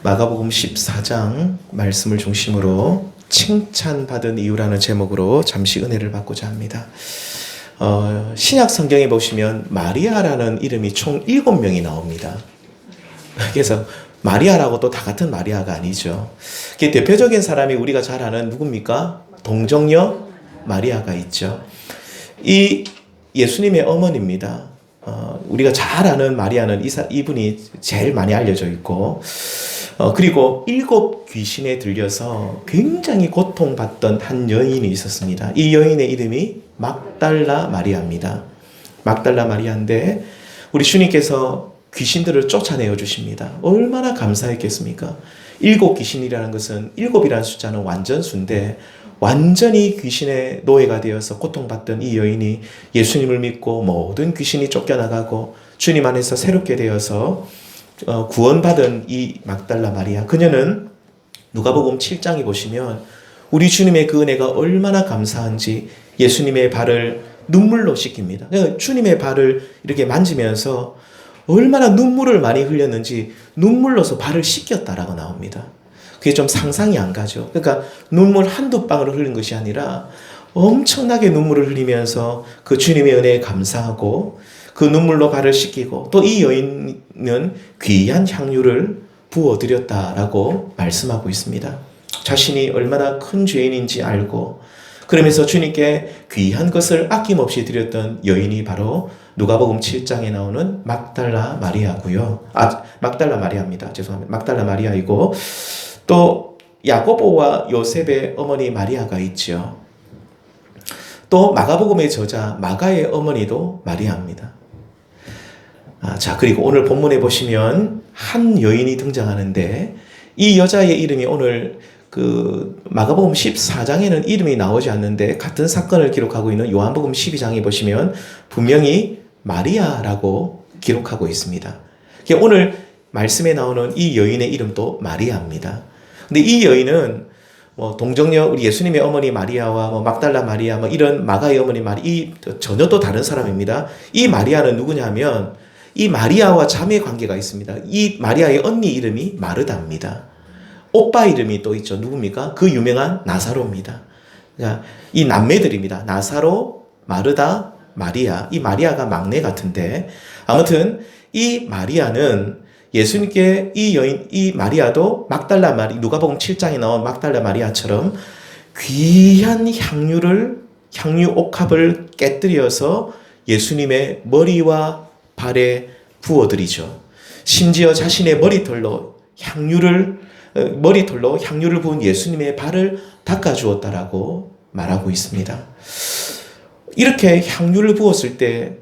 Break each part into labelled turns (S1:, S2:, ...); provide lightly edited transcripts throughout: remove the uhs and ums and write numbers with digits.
S1: 마가복음 14장 말씀을 중심으로 칭찬받은 이유라는 제목으로 잠시 은혜를 받고자 합니다. 신약 성경에 보시면 마리아라는 이름이 총 7명이 나옵니다. 그래서 마리아라고 또 다 같은 마리아가 아니죠. 대표적인 사람이 우리가 잘 아는 누굽니까? 동정녀 마리아가 있죠. 이 예수님의 어머니입니다. 우리가 잘 아는 마리아는 이분이 제일 많이 알려져 있고, 그리고 7 귀신에 들려서 굉장히 고통받던 한 여인이 있었습니다. 이 여인의 이름이 막달라 마리아입니다. 막달라 마리아인데 우리 주님께서 귀신들을 쫓아내어 주십니다. 얼마나 감사했겠습니까? 7 귀신이라는 것은 7이라는 숫자는 완전수인데 완전히 귀신의 노예가 되어서 고통받던 이 여인이 예수님을 믿고 모든 귀신이 쫓겨나가고 주님 안에서 새롭게 되어서 구원받은 이 막달라 마리아, 그녀는 누가복음 7장에 보시면 우리 주님의 그 은혜가 얼마나 감사한지 예수님의 발을 눈물로 씻깁니다. 주님의 발을 이렇게 만지면서 얼마나 눈물을 많이 흘렸는지 눈물로서 발을 씻겼다라고 나옵니다. 그게 좀 상상이 안 가죠. 그러니까 눈물 한두 방울 흘린 것이 아니라 엄청나게 눈물을 흘리면서 그 주님의 은혜에 감사하고 그 눈물로 발을 씻기고, 또 이 여인은 귀한 향유를 부어드렸다라고 말씀하고 있습니다. 자신이 얼마나 큰 죄인인지 알고 그러면서 주님께 귀한 것을 아낌없이 드렸던 여인이 바로 누가복음 7장에 나오는 막달라 마리아고요. 막달라 마리아입니다. 죄송합니다. 막달라 마리아이고, 또 야고보와 요셉의 어머니 마리아가 있죠. 또 마가복음의 저자 마가의 어머니도 마리아입니다. 자, 그리고 오늘 본문에 보시면 한 여인이 등장하는데 이 여자의 이름이 오늘 그 마가복음 14장에는 이름이 나오지 않는데 같은 사건을 기록하고 있는 요한복음 12장에 보시면 분명히 마리아라고 기록하고 있습니다. 오늘 말씀에 나오는 이 여인의 이름도 마리아입니다. 근데 이 여인은 동정녀 우리 예수님의 어머니 마리아와 막달라 마리아 이런 마가의 어머니 이 전혀 또 다른 사람입니다. 이 마리아는 누구냐면 이 마리아와 자매 관계가 있습니다. 이 마리아의 언니 이름이 마르다입니다. 오빠 이름이 또 있죠. 누굽니까? 그 유명한 나사로입니다. 이 남매들입니다. 나사로, 마르다, 마리아. 이 마리아가 막내 같은데 아무튼 이 마리아는 예수님께 이 마리아도 막달라 마리, 누가복음 7장에 나온 막달라 마리아처럼 귀한 향유 옥합을 깨뜨려서 예수님의 머리와 발에 부어드리죠. 심지어 자신의 머리털로 향유를 부은 예수님의 발을 닦아주었다라고 말하고 있습니다. 이렇게 향유를 부었을 때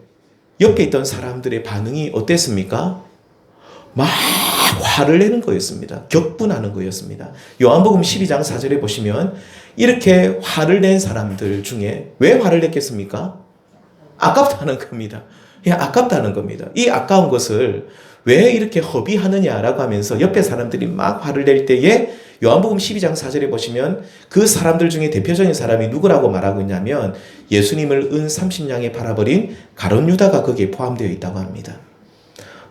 S1: 옆에 있던 사람들의 반응이 어땠습니까? 막 화를 내는 거였습니다. 격분하는 거였습니다. 요한복음 12장 4절에 보시면 이렇게 화를 낸 사람들 중에 왜 화를 냈겠습니까? 아깝다는 겁니다. 아깝다는 겁니다. 이 아까운 것을 왜 이렇게 허비하느냐라고 하면서 옆에 사람들이 막 화를 낼 때에 요한복음 12장 4절에 보시면 그 사람들 중에 대표적인 사람이 누구라고 말하고 있냐면 예수님을 은 30냥에 팔아버린 가룟 유다가 거기에 포함되어 있다고 합니다.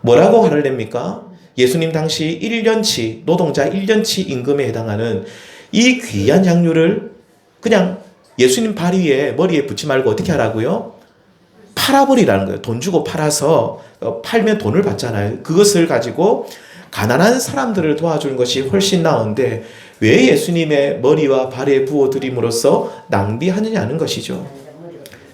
S1: 뭐라고 화를 냅니까? 예수님 당시 1년치, 노동자 1년치 임금에 해당하는 이 귀한 향유를 그냥 예수님 발 위에 머리에 붙지 말고 어떻게 하라고요? 팔아버리라는 거예요. 돈 주고 팔아서 팔면 돈을 받잖아요. 그것을 가지고 가난한 사람들을 도와주는 것이 훨씬 나은데 왜 예수님의 머리와 발에 부어드림으로써 낭비하느냐는 것이죠.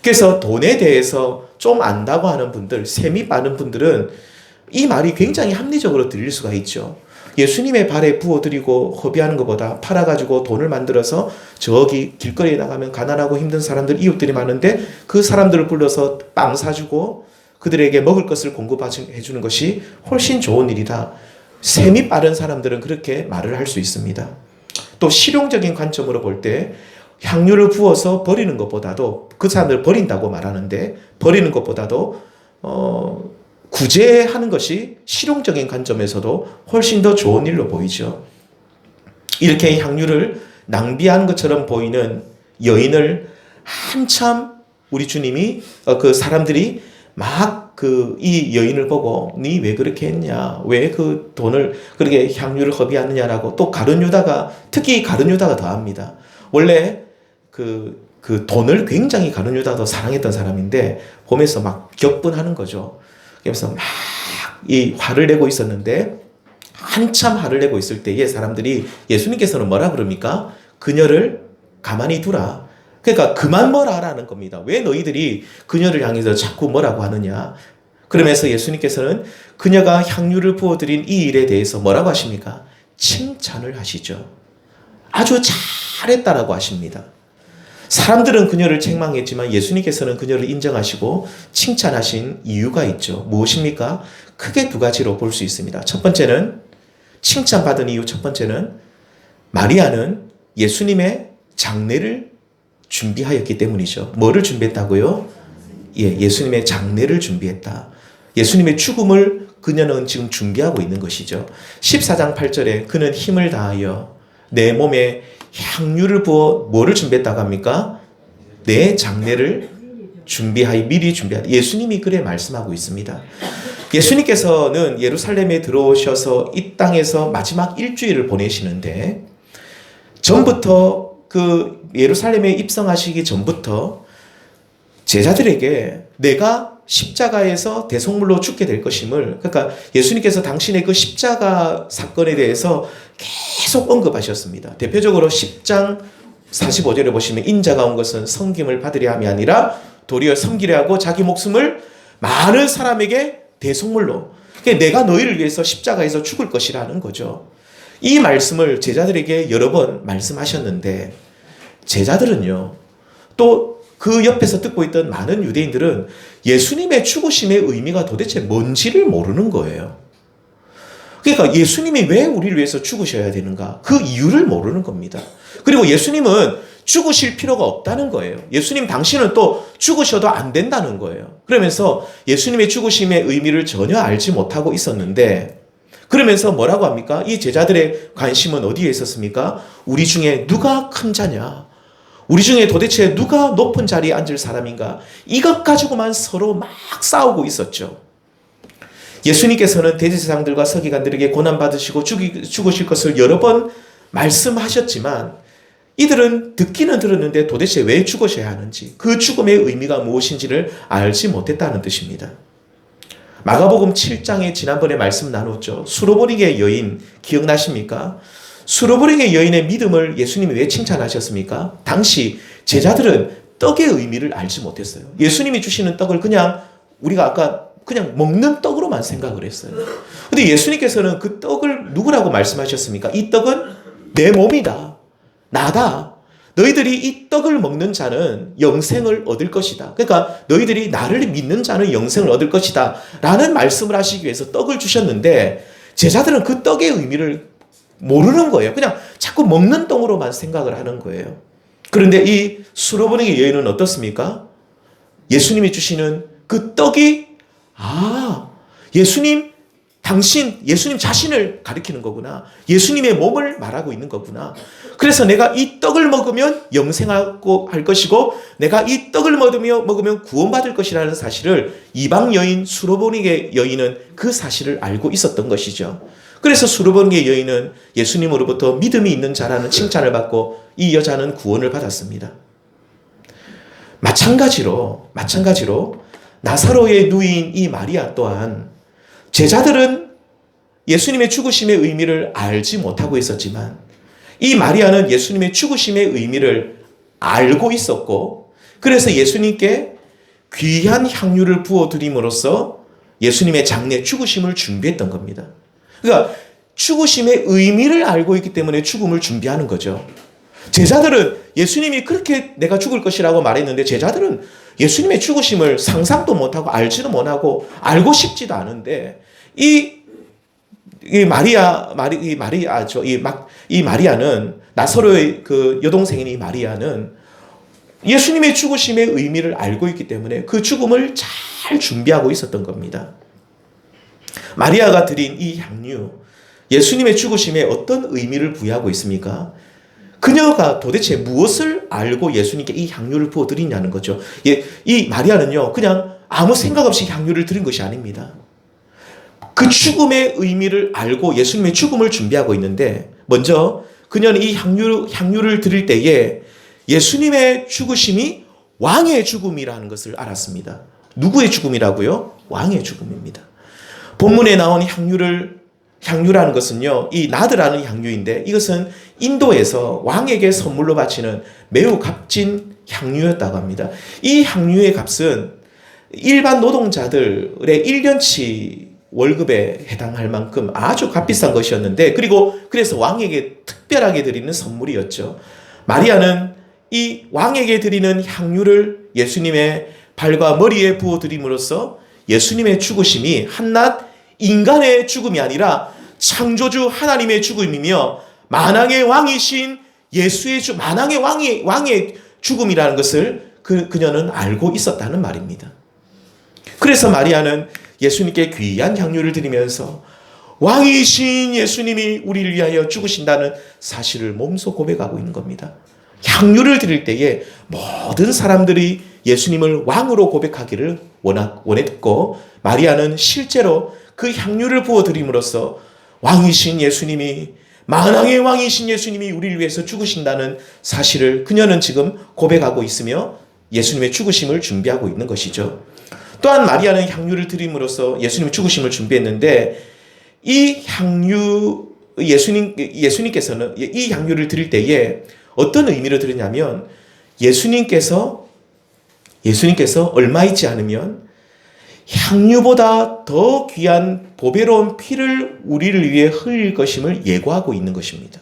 S1: 그래서 돈에 대해서 좀 안다고 하는 분들, 셈이 빠른 분들은 이 말이 굉장히 합리적으로 들릴 수가 있죠. 예수님의 발에 부어드리고 허비하는 것보다 팔아가지고 돈을 만들어서 저기 길거리에 나가면 가난하고 힘든 사람들, 이웃들이 많은데 그 사람들을 불러서 빵 사주고 그들에게 먹을 것을 공급해주는 것이 훨씬 좋은 일이다. 셈이 빠른 사람들은 그렇게 말을 할 수 있습니다. 또 실용적인 관점으로 볼 때 향유를 부어서 버리는 것보다도, 그 사람들을 버린다고 말하는데 버리는 것보다도 구제하는 것이 실용적인 관점에서도 훨씬 더 좋은 일로 보이죠. 이렇게 향유를 낭비한 것처럼 보이는 여인을 한참 우리 주님이 그 사람들이 막 이 여인을 보고 니 왜 그렇게 했냐? 왜 그 돈을 그렇게 향유를 허비하느냐라고 또 가룟 유다가 특히 가룟 유다가 더합니다. 원래 그 돈을 굉장히 가룟 유다도 사랑했던 사람인데 보면서 막 격분하는 거죠. 그래서 막 이 화를 내고 있었는데 한참 화를 내고 있을 때에 사람들이 예수님께서는 뭐라 그럽니까? 그녀를 가만히 두라. 그러니까 그만 뭐라 하라는 겁니다. 왜 너희들이 그녀를 향해서 자꾸 뭐라고 하느냐? 그러면서 예수님께서는 그녀가 향유를 부어드린 이 일에 대해서 뭐라고 하십니까? 칭찬을 하시죠. 아주 잘했다라고 하십니다. 사람들은 그녀를 책망했지만 예수님께서는 그녀를 인정하시고 칭찬하신 이유가 있죠. 무엇입니까? 크게 두 가지로 볼 수 있습니다. 첫 번째는 칭찬받은 이유 첫 번째는 마리아는 예수님의 장례를 준비하였기 때문이죠. 뭐를 준비했다고요? 예수님의 장례를 준비했다. 예수님의 죽음을 그녀는 지금 준비하고 있는 것이죠. 14장 8절에 그는 힘을 다하여 내 몸에 향유를 부어 뭐를 준비했다고 합니까? 내 장례를 준비하여 미리 준비하다. 예수님이 그래 말씀하고 있습니다. 예수님께서는 예루살렘에 들어오셔서 이 땅에서 마지막 일주일을 보내시는데 전부터 그 예루살렘에 입성하시기 전부터 제자들에게 내가 십자가에서 대속물로 죽게 될 것임을 그러니까 예수님께서 당신의 그 십자가 사건에 대해서 계속 언급하셨습니다. 대표적으로 10장 45절에 보시면 인자가 온 것은 섬김을 받으려 함이 아니라 도리어 섬기려 하고 자기 목숨을 많은 사람에게 대속물로 그러니까 내가 너희를 위해서 십자가에서 죽을 것이라는 거죠. 이 말씀을 제자들에게 여러 번 말씀하셨는데 제자들은요 또 그 옆에서 듣고 있던 많은 유대인들은 예수님의 죽으심의 의미가 도대체 뭔지를 모르는 거예요. 그러니까 예수님이 왜 우리를 위해서 죽으셔야 되는가? 그 이유를 모르는 겁니다. 그리고 예수님은 죽으실 필요가 없다는 거예요. 예수님 당신은 또 죽으셔도 안 된다는 거예요. 그러면서 예수님의 죽으심의 의미를 전혀 알지 못하고 있었는데 그러면서 뭐라고 합니까? 이 제자들의 관심은 어디에 있었습니까? 우리 중에 누가 큰 자냐? 우리 중에 도대체 누가 높은 자리에 앉을 사람인가? 이것 가지고만 서로 막 싸우고 있었죠. 예수님께서는 대제사장들과 서기관들에게 고난받으시고 죽으실 것을 여러 번 말씀하셨지만 이들은 듣기는 들었는데 도대체 왜 죽으셔야 하는지 그 죽음의 의미가 무엇인지를 알지 못했다는 뜻입니다. 마가복음 7장에 지난번에 말씀 나눴죠. 수로보니게 여인 기억나십니까? 수로보니게 여인의 믿음을 예수님이 왜 칭찬하셨습니까? 당시 제자들은 떡의 의미를 알지 못했어요. 예수님이 주시는 떡을 그냥 우리가 아까 그냥 먹는 떡으로만 생각을 했어요. 근데 예수님께서는 그 떡을 누구라고 말씀하셨습니까? 이 떡은 내 몸이다. 나다. 너희들이 이 떡을 먹는 자는 영생을 얻을 것이다. 그러니까 너희들이 나를 믿는 자는 영생을 얻을 것이다. 라는 말씀을 하시기 위해서 떡을 주셨는데 제자들은 그 떡의 의미를 모르는 거예요. 그냥 자꾸 먹는 떡으로만 생각을 하는 거예요. 그런데 이 수로보니게 여인은 어떻습니까? 예수님이 주시는 그 떡이 예수님 자신을 가리키는 거구나. 예수님의 몸을 말하고 있는 거구나. 그래서 내가 이 떡을 먹으면 영생하고 할 것이고 내가 이 떡을 먹으면 구원받을 것이라는 사실을 이방 여인 수로보니게 여인은 그 사실을 알고 있었던 것이죠. 그래서 수로보니게 여인은 예수님으로부터 믿음이 있는 자라는 칭찬을 받고 이 여자는 구원을 받았습니다. 마찬가지로 나사로의 누이인 이 마리아 또한 제자들은 예수님의 죽으심의 의미를 알지 못하고 있었지만 이 마리아는 예수님의 죽으심의 의미를 알고 있었고 그래서 예수님께 귀한 향유를 부어드림으로써 예수님의 장례 죽으심을 준비했던 겁니다. 그러니까 죽으심의 의미를 알고 있기 때문에 죽음을 준비하는 거죠. 제자들은 예수님이 그렇게 내가 죽을 것이라고 말했는데 제자들은 예수님의 죽으심을 상상도 못하고 알지도 못하고 알고 싶지도 않은데 이 마리아는 나사로의 그 여동생인 이 마리아는 예수님의 죽으심의 의미를 알고 있기 때문에 그 죽음을 잘 준비하고 있었던 겁니다. 마리아가 드린 이 향유, 예수님의 죽으심에 어떤 의미를 부여하고 있습니까? 그녀가 도대체 무엇을 알고 예수님께 이 향유를 부어드리냐는 거죠. 이 마리아는요, 그냥 아무 생각 없이 향유를 드린 것이 아닙니다. 그 죽음의 의미를 알고 예수님의 죽음을 준비하고 있는데, 먼저 그녀는 이 향유를 드릴 때에 예수님의 죽으심이 왕의 죽음이라는 것을 알았습니다. 누구의 죽음이라고요? 왕의 죽음입니다. 본문에 나온 향유라는 것은요, 이 나드라는 향유인데, 이것은 인도에서 왕에게 선물로 바치는 매우 값진 향유였다고 합니다. 이 향유의 값은 일반 노동자들의 1년치 월급에 해당할 만큼 아주 값비싼 것이었는데, 그래서 왕에게 특별하게 드리는 선물이었죠. 마리아는 이 왕에게 드리는 향유를 예수님의 발과 머리에 부어드림으로써 예수님의 죽으심이 한낱 인간의 죽음이 아니라 창조주 하나님의 죽음이며 만왕의 왕이신 만왕의 왕의 죽음이라는 것을 그녀는 알고 있었다는 말입니다. 그래서 마리아는 예수님께 귀한 향유를 드리면서 왕이신 예수님이 우리를 위하여 죽으신다는 사실을 몸소 고백하고 있는 겁니다. 향유를 드릴 때에 모든 사람들이 예수님을 왕으로 고백하기를 원했고, 마리아는 실제로 그 향유를 부어드림으로써 왕이신 예수님이, 만왕의 왕이신 예수님이 우리를 위해서 죽으신다는 사실을 그녀는 지금 고백하고 있으며 예수님의 죽으심을 준비하고 있는 것이죠. 또한 마리아는 향유를 드림으로써 예수님의 죽으심을 준비했는데, 이 향유, 예수님께서는 이 향유를 드릴 때에 어떤 의미로 드리냐면, 예수님께서 얼마 있지 않으면 향유보다 더 귀한 보배로운 피를 우리를 위해 흘릴 것임을 예고하고 있는 것입니다.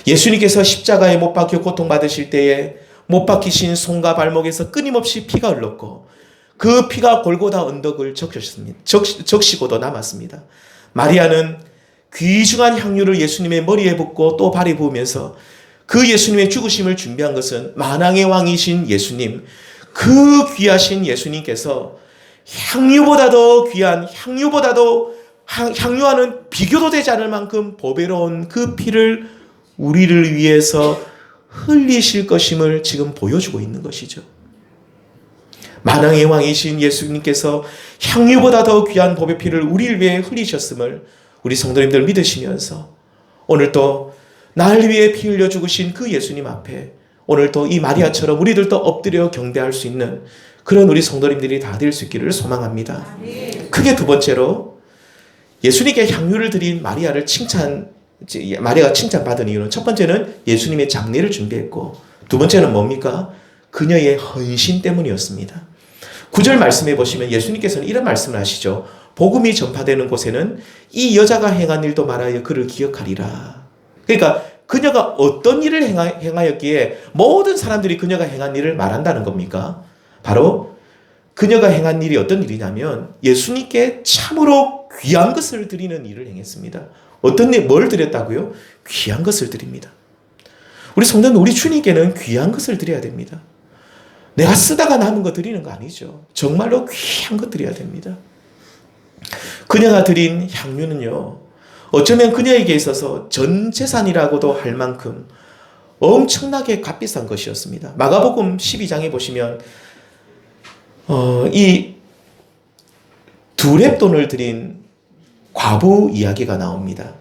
S1: 예수님께서 십자가에 못 박혀 고통받으실 때에 못 박히신 손과 발목에서 끊임없이 피가 흘렀고, 그 피가 골고다 언덕을 적시고도 남았습니다. 마리아는 귀중한 향유를 예수님의 머리에 붓고 또 발에 부으면서 그 예수님의 죽으심을 준비한 것은 만왕의 왕이신 예수님, 그 귀하신 예수님께서 향유보다도 귀한, 향유와는 비교도 되지 않을 만큼 보배로운 그 피를 우리를 위해서 흘리실 것임을 지금 보여주고 있는 것이죠. 만왕의 왕이신 예수님께서 향유보다 더 귀한 보배 피를 우리를 위해 흘리셨음을 우리 성도님들 믿으시면서, 오늘 또 날 위해 피 흘려 죽으신 그 예수님 앞에 오늘 또 이 마리아처럼 우리들도 엎드려 경배할 수 있는 그런 우리 성도님들이 다 될 수 있기를 소망합니다. 크게 두 번째로, 예수님께 향유를 드린 마리아가 칭찬받은 이유는, 첫 번째는 예수님의 장례를 준비했고, 두 번째는 뭡니까? 그녀의 헌신 때문이었습니다. 9절 말씀해 보시면 예수님께서는 이런 말씀을 하시죠. 복음이 전파되는 곳에는 이 여자가 행한 일도 말하여 그를 기억하리라. 그러니까 그녀가 어떤 일을 행하였기에 모든 사람들이 그녀가 행한 일을 말한다는 겁니까? 바로 그녀가 행한 일이 어떤 일이냐면 예수님께 참으로 귀한 것을 드리는 일을 행했습니다. 뭘 드렸다고요? 귀한 것을 드립니다. 우리 성도는 우리 주님께는 귀한 것을 드려야 됩니다. 내가 쓰다가 남은 거 드리는 거 아니죠. 정말로 귀한 거 드려야 됩니다. 그녀가 드린 향유는요, 어쩌면 그녀에게 있어서 전 재산이라고도 할 만큼 엄청나게 값비싼 것이었습니다. 마가복음 12장에 보시면 이 두렙돈을 드린 과부 이야기가 나옵니다.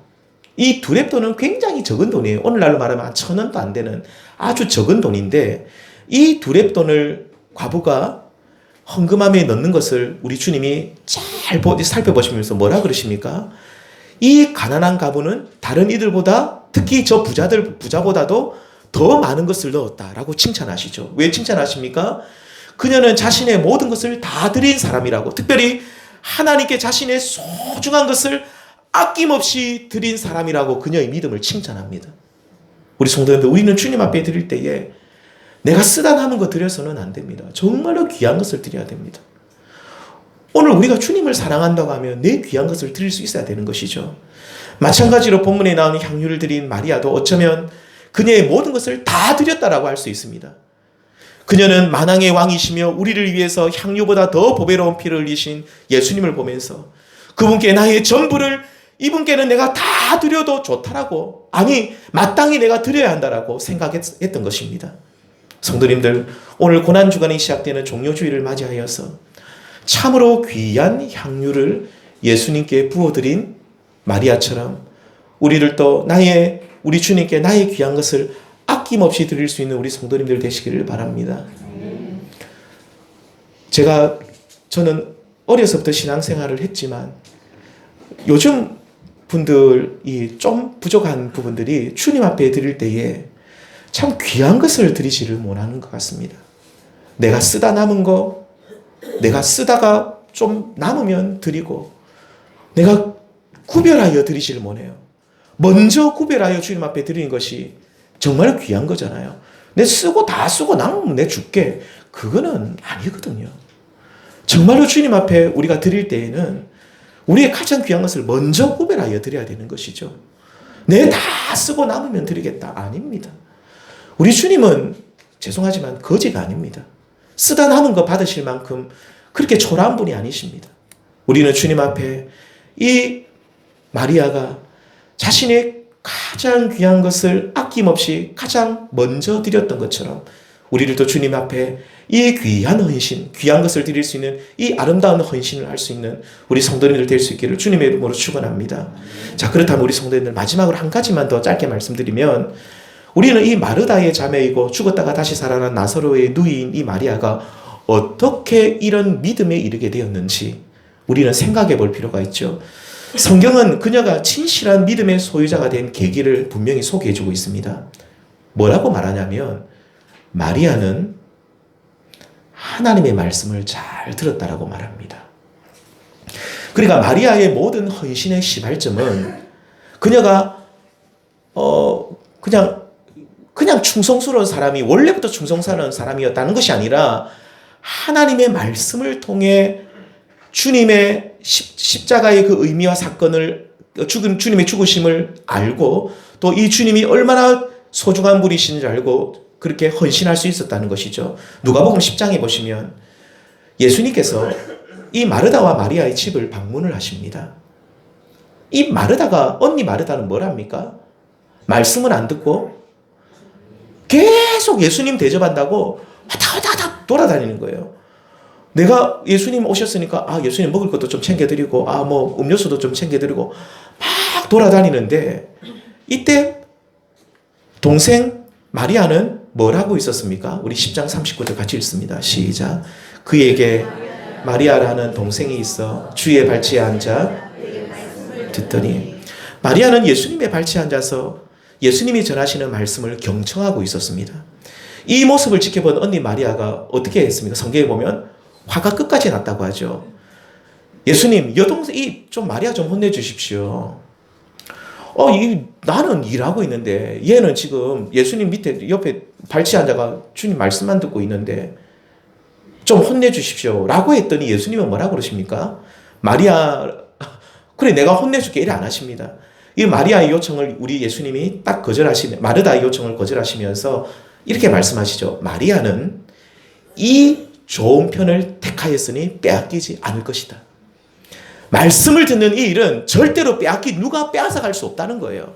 S1: 이 두렙돈은 굉장히 적은 돈이에요. 오늘날로 말하면 1,000원도 안 되는 아주 적은 돈인데, 이 두렙돈을 과부가 헌금함에 넣는 것을 우리 주님이 잘 살펴보시면서 뭐라 그러십니까? 이 가난한 과부는 다른 이들보다, 특히 저 부자보다도 더 많은 것을 넣었다라고 칭찬하시죠. 왜 칭찬하십니까? 그녀는 자신의 모든 것을 다 드린 사람이라고, 특별히 하나님께 자신의 소중한 것을 아낌없이 드린 사람이라고 그녀의 믿음을 칭찬합니다. 우리 성도님들, 우리는 주님 앞에 드릴 때에 내가 쓰다 남은 거 드려서는 안 됩니다. 정말로 귀한 것을 드려야 됩니다. 오늘 우리가 주님을 사랑한다고 하면 내 귀한 것을 드릴 수 있어야 되는 것이죠. 마찬가지로 본문에 나오는 향유를 드린 마리아도 어쩌면 그녀의 모든 것을 다 드렸다라고 할 수 있습니다. 그녀는 만왕의 왕이시며 우리를 위해서 향유보다 더 보배로운 피를 흘리신 예수님을 보면서 그분께 나의 전부를, 이분께는 내가 다 드려도 좋다라고, 아니 마땅히 내가 드려야 한다라고 생각했던 것입니다. 성도님들, 오늘 고난주간이 시작되는 종료주일을 맞이하여서 참으로 귀한 향유를 예수님께 부어드린 마리아처럼 우리를 또 우리 주님께 나의 귀한 것을 아낌없이 드릴 수 있는 우리 성도님들 되시기를 바랍니다. 저는 어려서부터 신앙생활을 했지만 요즘 분들이 좀 부족한 부분들이 주님 앞에 드릴 때에 참 귀한 것을 드리지를 못하는 것 같습니다. 내가 쓰다 남은 거, 내가 쓰다가 좀 남으면 드리고, 내가 구별하여 드리지를 못해요. 먼저 구별하여 주님 앞에 드리는 것이 정말 귀한 거잖아요. 내 쓰고 다 쓰고 남으면 내 줄게. 그거는 아니거든요. 정말로 주님 앞에 우리가 드릴 때에는 우리의 가장 귀한 것을 먼저 구별하여 드려야 되는 것이죠. 내 다 쓰고 남으면 드리겠다. 아닙니다. 우리 주님은 죄송하지만 거지가 아닙니다. 쓰다 남은 거 받으실 만큼 그렇게 초라한 분이 아니십니다. 우리는 주님 앞에 이 마리아가 자신의 가장 귀한 것을 아낌없이 가장 먼저 드렸던 것처럼 우리를 또 주님 앞에 이 귀한 헌신, 귀한 것을 드릴 수 있는 이 아름다운 헌신을 할 수 있는 우리 성도님들 될 수 있기를 주님의 이름으로 축원합니다. 자, 그렇다면 우리 성도님들 마지막으로 한 가지만 더 짧게 말씀드리면 우리는 이 마르다의 자매이고 죽었다가 다시 살아난 나사로의 누이인 이 마리아가 어떻게 이런 믿음에 이르게 되었는지 우리는 생각해 볼 필요가 있죠. 성경은 그녀가 진실한 믿음의 소유자가 된 계기를 분명히 소개해 주고 있습니다. 뭐라고 말하냐면 마리아는 하나님의 말씀을 잘 들었다라고 말합니다. 그러니까 마리아의 모든 헌신의 시발점은 그녀가 그냥 충성스러운 사람이 원래부터 충성스러운 사람이었다는 것이 아니라 하나님의 말씀을 통해 주님의 십자가의 그 의미와 사건을 주님의 죽으심을 알고 또 이 주님이 얼마나 소중한 분이신지 알고 그렇게 헌신할 수 있었다는 것이죠. 누가복음 10장에 보시면 예수님께서 이 마르다와 마리아의 집을 방문을 하십니다. 이 언니 마르다는 뭐랍니까? 말씀은 안 듣고 계속 예수님 대접한다고 왔다 돌아다니는 거예요. 내가 예수님 오셨으니까 예수님 먹을 것도 좀 챙겨드리고 음료수도 좀 챙겨드리고 막 돌아다니는데 이때 동생 마리아는 뭘 하고 있었습니까? 우리 10장 39절 같이 읽습니다. 시작. 그에게 마리아라는 동생이 있어 주의 발치에 앉아 듣더니 마리아는 예수님의 발치에 앉아서 예수님이 전하시는 말씀을 경청하고 있었습니다. 이 모습을 지켜본 언니 마리아가 어떻게 했습니까? 성경에 보면 화가 끝까지 났다고 하죠. 예수님, 여동생이 좀 마리아 좀 혼내주십시오. 나는 일하고 있는데 얘는 지금 예수님 밑에 옆에 발치에 앉아가 주님 말씀만 듣고 있는데 좀 혼내주십시오. 라고 했더니 예수님은 뭐라고 그러십니까? 마리아, 그래 내가 혼내줄게 이래 안 하십니다. 이 마리아의 요청을 우리 예수님이 딱 마르다의 요청을 거절하시면서 이렇게 말씀하시죠. 마리아는 이 좋은 편을 택하였으니 빼앗기지 않을 것이다. 말씀을 듣는 이 일은 절대로 누가 빼앗아갈 수 없다는 거예요.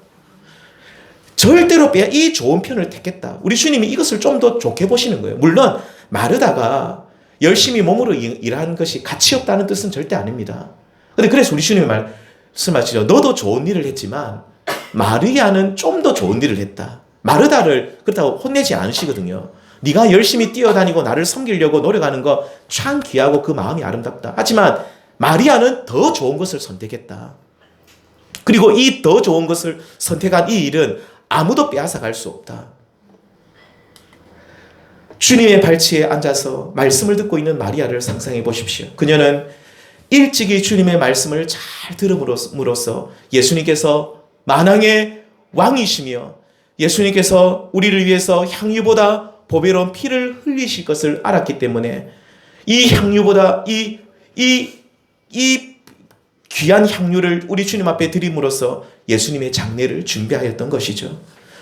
S1: 절대로 이 좋은 편을 택했다. 우리 주님이 이것을 좀 더 좋게 보시는 거예요. 물론 마르다가 열심히 몸으로 일한 것이 가치 없다는 뜻은 절대 아닙니다. 그래서 우리 주님이 말씀하시죠. 너도 좋은 일을 했지만 마리아는 좀 더 좋은 일을 했다. 마르다를 그렇다고 혼내지 않으시거든요. 네가 열심히 뛰어다니고 나를 섬기려고 노력하는 거 참 귀하고 그 마음이 아름답다. 하지만 마리아는 더 좋은 것을 선택했다. 그리고 이 더 좋은 것을 선택한 이 일은 아무도 빼앗아갈 수 없다. 주님의 발치에 앉아서 말씀을 듣고 있는 마리아를 상상해 보십시오. 그녀는 일찍이 주님의 말씀을 잘 들음으로써 예수님께서 만왕의 왕이시며 예수님께서 우리를 위해서 향유보다 보배로운 피를 흘리실 것을 알았기 때문에 이 향유보다 이 귀한 향유를 우리 주님 앞에 드림으로써 예수님의 장례를 준비하였던 것이죠.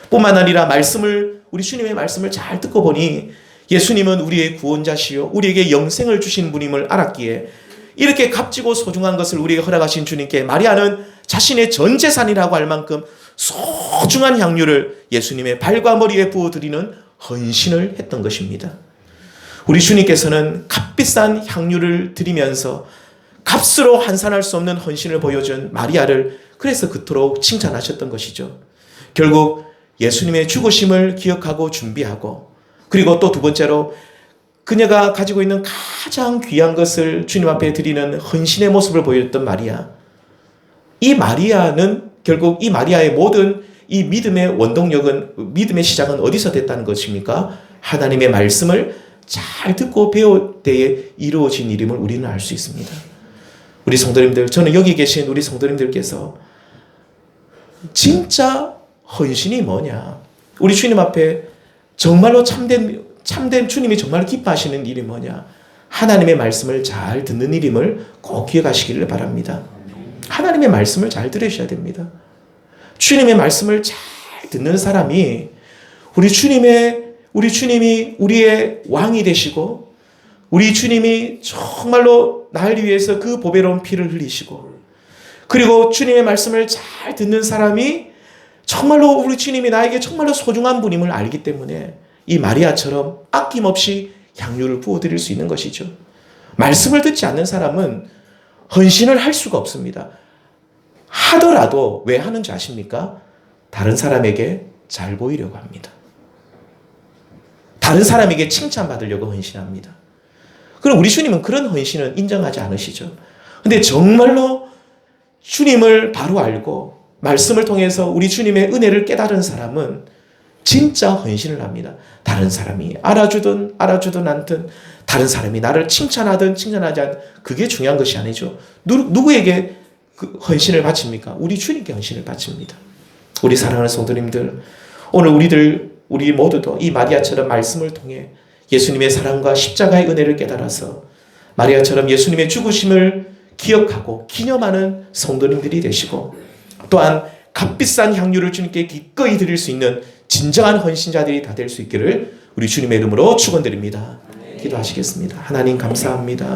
S1: 뿐만 아니라 우리 주님의 말씀을 잘 듣고 보니 예수님은 우리의 구원자시요 우리에게 영생을 주신 분임을 알았기에 이렇게 값지고 소중한 것을 우리에게 허락하신 주님께 마리아는 자신의 전 재산이라고 할 만큼 소중한 향유를 예수님의 발과 머리에 부어드리는 헌신을 했던 것입니다. 우리 주님께서는 값비싼 향유를 드리면서 값으로 환산할 수 없는 헌신을 보여준 마리아를 그래서 그토록 칭찬하셨던 것이죠. 결국 예수님의 죽으심을 기억하고 준비하고, 그리고 또 두 번째로 그녀가 가지고 있는 가장 귀한 것을 주님 앞에 드리는 헌신의 모습을 보였던 마리아. 이 마리아는 결국 이 마리아의 모든 이 믿음의 원동력은, 믿음의 시작은 어디서 됐다는 것입니까? 하나님의 말씀을 잘 듣고 배울 때에 이루어진 일임을 우리는 알 수 있습니다. 우리 성도님들, 저는 여기 계신 우리 성도님들께서 진짜 헌신이 뭐냐, 우리 주님 앞에 정말로 참된 주님이 정말 기뻐하시는 일이 뭐냐, 하나님의 말씀을 잘 듣는 일임을 꼭 기억하시기를 바랍니다. 하나님의 말씀을 잘 들으셔야 됩니다. 주님의 말씀을 잘 듣는 사람이 우리 주님이 우리의 왕이 되시고, 우리 주님이 정말로 나를 위해서 그 보배로운 피를 흘리시고, 그리고 주님의 말씀을 잘 듣는 사람이 정말로 우리 주님이 나에게 정말로 소중한 분임을 알기 때문에 이 마리아처럼 아낌없이 향유를 부어드릴 수 있는 것이죠. 말씀을 듣지 않는 사람은 헌신을 할 수가 없습니다. 하더라도 왜 하는지 아십니까? 다른 사람에게 잘 보이려고 합니다. 다른 사람에게 칭찬받으려고 헌신합니다. 그럼 우리 주님은 그런 헌신은 인정하지 않으시죠. 근데 정말로 주님을 바로 알고 말씀을 통해서 우리 주님의 은혜를 깨달은 사람은 진짜 헌신을 합니다. 다른 사람이 알아주든 않든, 다른 사람이 나를 칭찬하든 칭찬하지 않든, 그게 중요한 것이 아니죠. 누구에게 그 헌신을 바칩니까? 우리 주님께 헌신을 바칩니다. 우리 사랑하는 성도님들, 오늘 우리 모두도 이 마리아처럼 말씀을 통해 예수님의 사랑과 십자가의 은혜를 깨달아서 마리아처럼 예수님의 죽으심을 기억하고 기념하는 성도님들이 되시고, 또한 값비싼 향유를 주님께 기꺼이 드릴 수 있는 진정한 헌신자들이 다 될 수 있기를 우리 주님의 이름으로 축원드립니다. 기도하시겠습니다. 하나님 감사합니다.